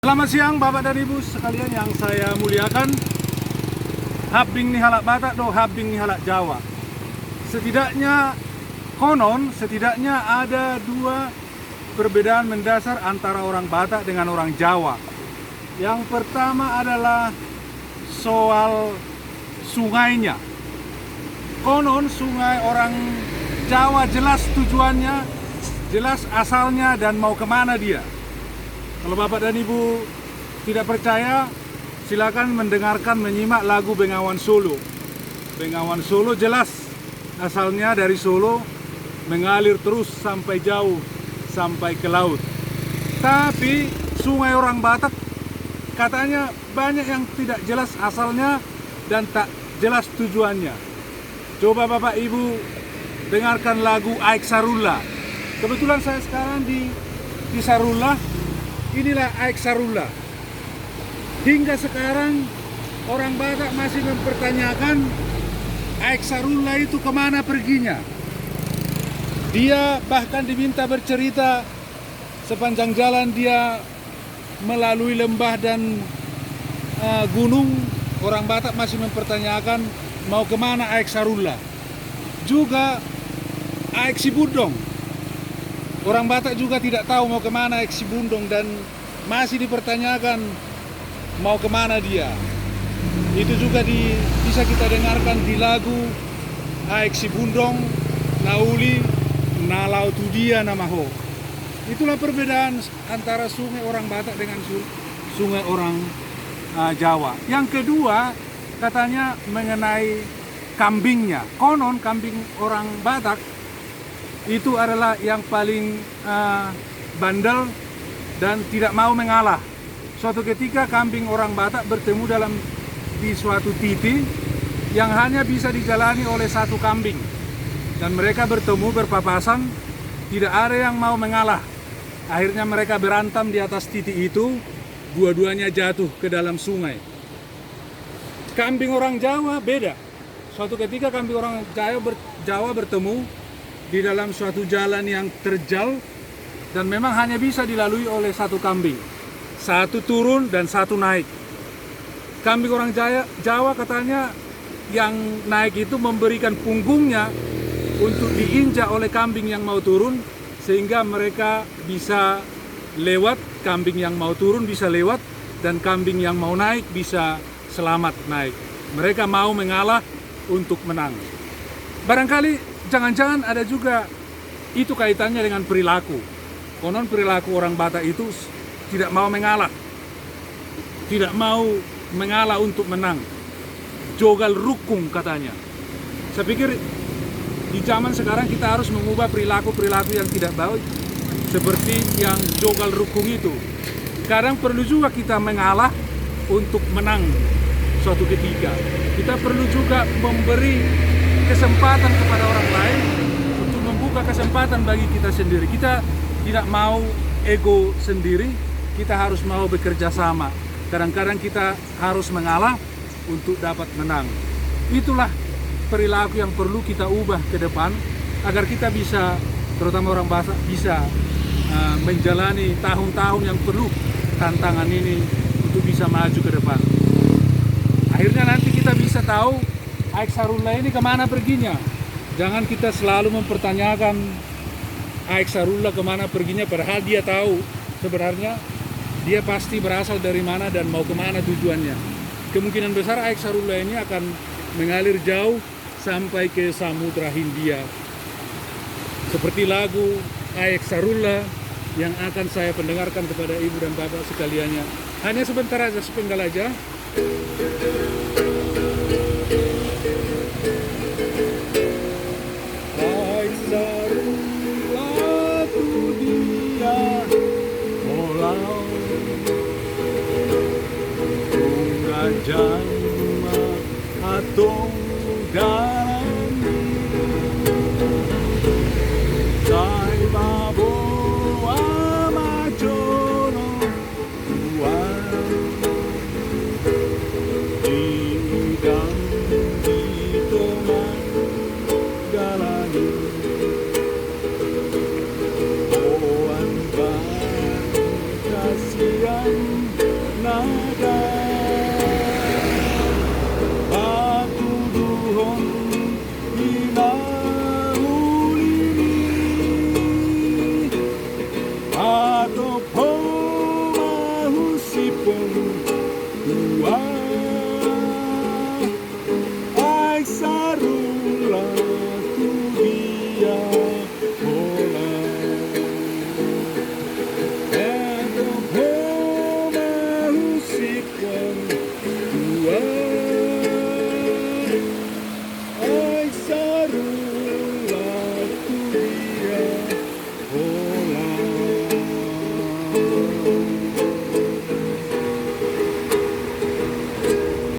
Selamat siang Bapak dan Ibu sekalian yang saya muliakan. Habing ni halak Batak do habing ni halak Jawa. Setidaknya ada dua perbedaan mendasar antara orang Batak dengan orang Jawa. Yang pertama adalah soal sungainya. Konon sungai orang Jawa jelas tujuannya, jelas asalnya dan mau kemana dia. Kalau Bapak dan Ibu tidak percaya, silakan menyimak lagu Bengawan Solo. Bengawan Solo jelas asalnya dari Solo, mengalir terus sampai jauh, sampai ke laut. Tapi sungai orang Batak katanya banyak yang tidak jelas asalnya dan tak jelas tujuannya. Coba Bapak Ibu dengarkan lagu Aek Sarula. Kebetulan saya sekarang di Sarula. Inilah Aek Sarula. Hingga sekarang orang Batak masih mempertanyakan Aek Sarula itu kemana perginya. Dia bahkan diminta bercerita sepanjang jalan dia melalui lembah dan gunung. Orang Batak masih mempertanyakan mau kemana Aek Sarula. Juga Aek Sibundong. Orang Batak juga tidak tahu mau kemana Aek Sibundong dan masih dipertanyakan mau kemana dia. Itu juga bisa kita dengarkan di lagu Aek Sibundong, Nauli, Nalau tu dia namaho. Itulah perbedaan antara sungai orang Batak dengan sungai orang Jawa. Yang kedua katanya mengenai kambingnya. Konon kambing orang Batak itu adalah yang paling bandel dan tidak mau mengalah. Suatu ketika kambing orang Batak bertemu di suatu titik yang hanya bisa dijalani oleh satu kambing. Dan mereka bertemu berpapasan, tidak ada yang mau mengalah. Akhirnya mereka berantem di atas titik itu, dua-duanya jatuh ke dalam sungai. Kambing orang Jawa beda. Suatu ketika kambing orang Jawa bertemu di dalam suatu jalan yang terjal dan memang hanya bisa dilalui oleh satu kambing. Satu turun dan satu naik. Kambing orang Jawa katanya yang naik itu memberikan punggungnya untuk diinjak oleh kambing yang mau turun sehingga mereka bisa lewat, kambing yang mau turun bisa lewat dan kambing yang mau naik bisa selamat naik. Mereka mau mengalah untuk menang. Barangkali jangan-jangan ada juga itu kaitannya dengan perilaku. Konon perilaku orang Batak itu tidak mau mengalah. Tidak mau mengalah untuk menang. Jogal rukung katanya. Saya pikir di zaman sekarang kita harus mengubah perilaku-perilaku yang tidak baik. Seperti yang jogal rukung itu. Kadang perlu juga kita mengalah untuk menang suatu ketika. Kita perlu juga memberi kesempatan kepada orang lain untuk membuka kesempatan bagi kita sendiri. Kita tidak mau ego sendiri, kita harus mau bekerja sama. Kadang-kadang kita harus mengalah untuk dapat menang. Itulah perilaku yang perlu kita ubah ke depan agar kita bisa, terutama orang Batak, bisa menjalani tahun-tahun yang penuh tantangan ini untuk bisa maju ke depan. Akhirnya nanti kita bisa tahu Aek Sarula ini kemana perginya. Jangan kita selalu mempertanyakan Aek Sarula kemana perginya, padahal dia tahu sebenarnya dia pasti berasal dari mana dan mau kemana tujuannya. Kemungkinan besar Aek Sarula ini akan mengalir jauh sampai ke Samudra Hindia. Seperti lagu Aek Sarula yang akan saya pendengarkan kepada ibu dan bapak sekaliannya. Hanya sebentar aja, sepenggal aja.